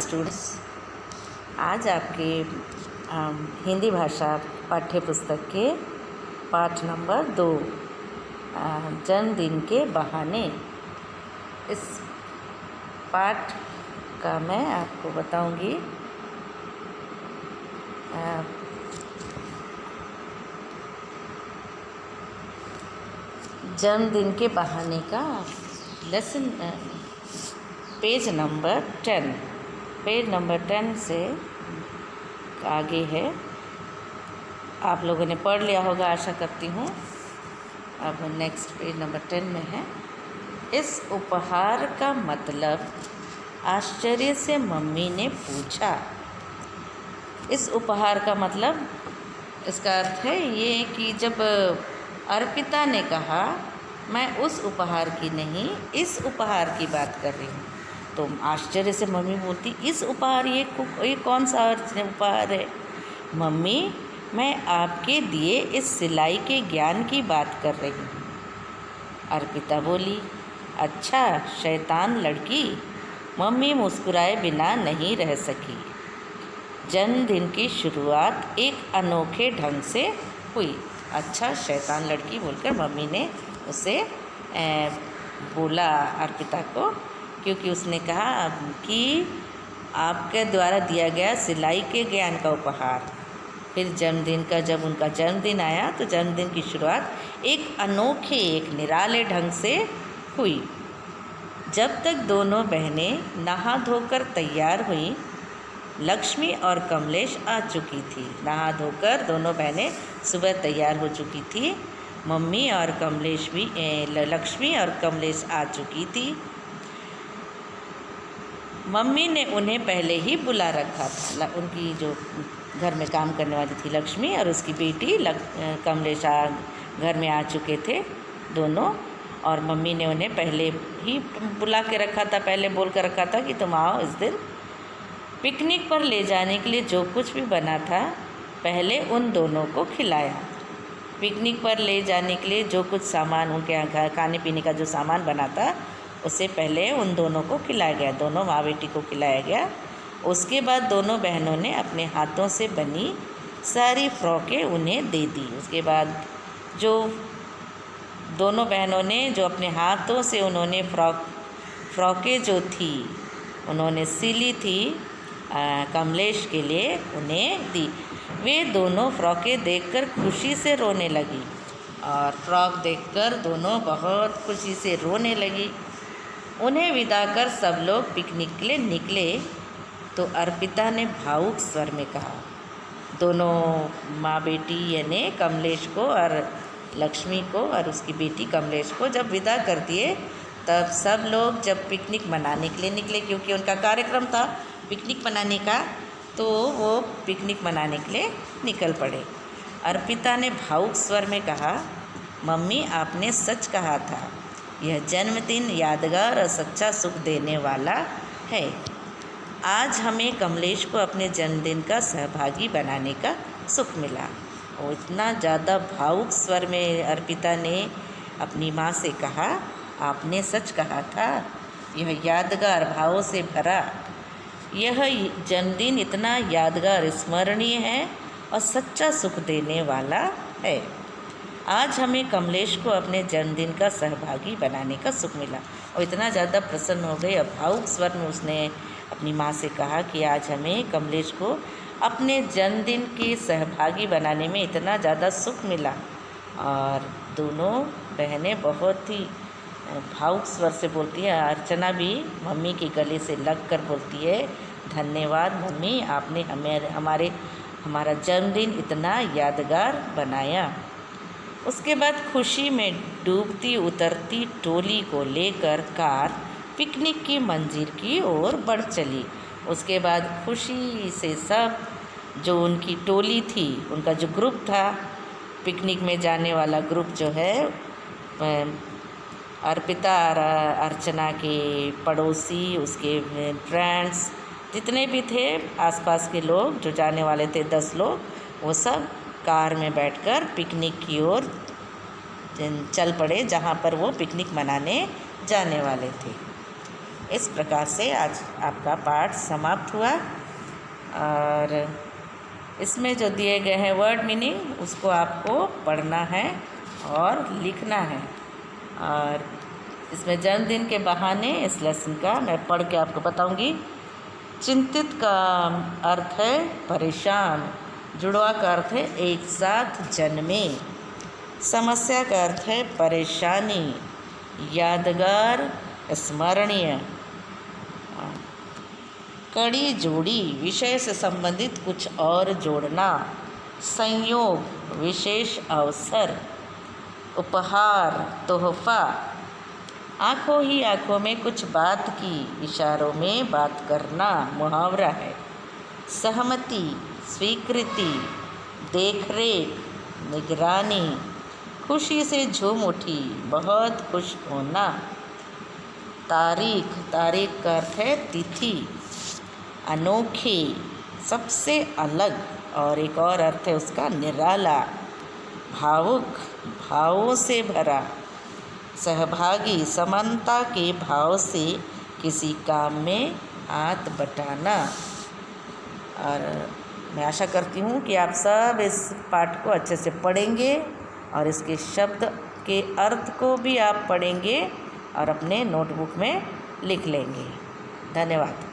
Students, आज आपके हिंदी भाषा पाठ्य पुस्तक के पाठ नंबर 2 जन्मदिन के बहाने, इस पाठ का मैं आपको बताऊंगी। जन्मदिन के बहाने का लेसन पेज नंबर 10 से आगे है। आप लोगों ने पढ़ लिया होगा, आशा करती हूँ। अब नेक्स्ट पेज नंबर 10 में है। इस उपहार का मतलब, आश्चर्य से मम्मी ने पूछा। इस उपहार का मतलब, इसका अर्थ है ये कि जब अर्पिता ने कहा मैं उस उपहार की नहीं, इस उपहार की बात कर रही हूँ, तो आश्चर्य से मम्मी बोलती इस उपहार, ये कौन सा उपहार है? मम्मी, मैं आपके दिए इस सिलाई के ज्ञान की बात कर रही हूँ। अर्पिता बोली, अच्छा शैतान लड़की। मम्मी मुस्कुराए बिना नहीं रह सकी। जन्मदिन की शुरुआत एक अनोखे ढंग से हुई। अच्छा शैतान लड़की बोलकर मम्मी ने उसे बोला अर्पिता को, क्योंकि उसने कहा कि आपके द्वारा दिया गया सिलाई के ज्ञान का उपहार। फिर जब उनका जन्मदिन आया तो जन्मदिन की शुरुआत एक अनोखे, एक निराले ढंग से हुई। जब तक दोनों बहनें नहा धोकर तैयार हुई, लक्ष्मी और कमलेश आ चुकी थी। नहा धोकर दोनों बहनें सुबह तैयार हो चुकी थी। मम्मी और कमलेश भी, लक्ष्मी और कमलेश आ चुकी थी। मम्मी ने उन्हें पहले ही बुला रखा था। उनकी जो घर में काम करने वाली थी लक्ष्मी और उसकी बेटी कमलेश घर में आ चुके थे दोनों, और मम्मी ने उन्हें पहले ही बुला के रखा था, पहले बोल कर रखा था कि तुम आओ इस दिन। पिकनिक पर ले जाने के लिए जो कुछ भी बना था पहले उन दोनों को खिलाया। पिकनिक पर ले जाने के लिए जो कुछ सामान उनके यहाँ खाने पीने का जो सामान बना था उसे पहले उन दोनों को खिलाया गया, दोनों माँ बेटी को खिलाया गया। उसके बाद दोनों बहनों ने अपने हाथों से बनी सारी फ्रॉकें उन्हें दे दी। उसके बाद जो दोनों बहनों ने जो अपने हाथों से उन्होंने फ्रॉकें जो थी उन्होंने सिली थी, कमलेश के लिए उन्हें दी। वे दोनों फ्रॉकें देखकर खुशी से रोने लगी, और फ्रॉक देखकर दोनों बहुत खुशी से रोने लगी। उन्हें विदा कर सब लोग पिकनिक के लिए निकले तो अर्पिता ने भावुक स्वर में कहा, दोनों माँ बेटी यानी कमलेश को और लक्ष्मी को और उसकी बेटी कमलेश को जब विदा कर दिए, तब सब लोग जब पिकनिक मनाने के लिए निकले, क्योंकि उनका कार्यक्रम था पिकनिक मनाने का, तो वो पिकनिक मनाने के लिए निकल पड़े। अर्पिता ने भावुक स्वर में कहा, मम्मी आपने सच कहा था, यह जन्मदिन यादगार और सच्चा सुख देने वाला है। आज हमें कमलेश को अपने जन्मदिन का सहभागी बनाने का सुख मिला। और इतना ज़्यादा भावुक स्वर में अर्पिता ने अपनी माँ से कहा, आपने सच कहा था, यह यादगार भावों से भरा यह जन्मदिन इतना यादगार, स्मरणीय है और सच्चा सुख देने वाला है। आज हमें कमलेश को अपने जन्मदिन का सहभागी बनाने का सुख मिला। और इतना ज़्यादा प्रसन्न हो गई, और भावुक स्वर में उसने अपनी माँ से कहा कि आज हमें कमलेश को अपने जन्मदिन के सहभागी बनाने में इतना ज़्यादा सुख मिला। और दोनों बहनें बहुत ही भावुक स्वर से बोलती है। अर्चना भी मम्मी के गले से लग कर बोलती है, धन्यवाद मम्मी, आपने हमारा जन्मदिन इतना यादगार बनाया। उसके बाद खुशी में डूबती उतरती टोली को लेकर कार पिकनिक की मंजिल की ओर बढ़ चली। उसके बाद खुशी से सब जो उनकी टोली थी, उनका जो ग्रुप था, पिकनिक में जाने वाला ग्रुप जो है, अर्पिता और अर्चना के पड़ोसी, उसके फ्रेंड्स, जितने भी थे आसपास के लोग जो जाने वाले थे 10 लोग, वो सब कार में बैठकर पिकनिक की ओर चल पड़े, जहाँ पर वो पिकनिक मनाने जाने वाले थे। इस प्रकार से आज आपका पाठ समाप्त हुआ। और इसमें जो दिए गए हैं वर्ड मीनिंग उसको आपको पढ़ना है और लिखना है। और इसमें जन्मदिन के बहाने इस लेसन का मैं पढ़ के आपको बताऊंगी। चिंतित का अर्थ है परेशान, जुड़वा का अर्थ है एक साथ जन्मे, समस्या का अर्थ है परेशानी, यादगार स्मरणीय, कड़ी जोड़ी विषय से संबंधित कुछ और जोड़ना, संयोग विशेष अवसर, उपहार तोहफा, आँखों ही आँखों में कुछ बात की, इशारों में बात करना मुहावरा है, सहमति स्वीकृति, देखरेख निगरानी, खुशी से झूम उठी बहुत खुश होना, तारीख तारीख का अर्थ है तिथि, अनोखी सबसे अलग, और एक और अर्थ है उसका निराला, भावुक भावों से भरा, सहभागी समानता के भाव से किसी काम में हाथ बटाना। और मैं आशा करती हूँ कि आप सब इस पाठ को अच्छे से पढ़ेंगे और इसके शब्द के अर्थ को भी आप पढ़ेंगे और अपने नोटबुक में लिख लेंगे। धन्यवाद।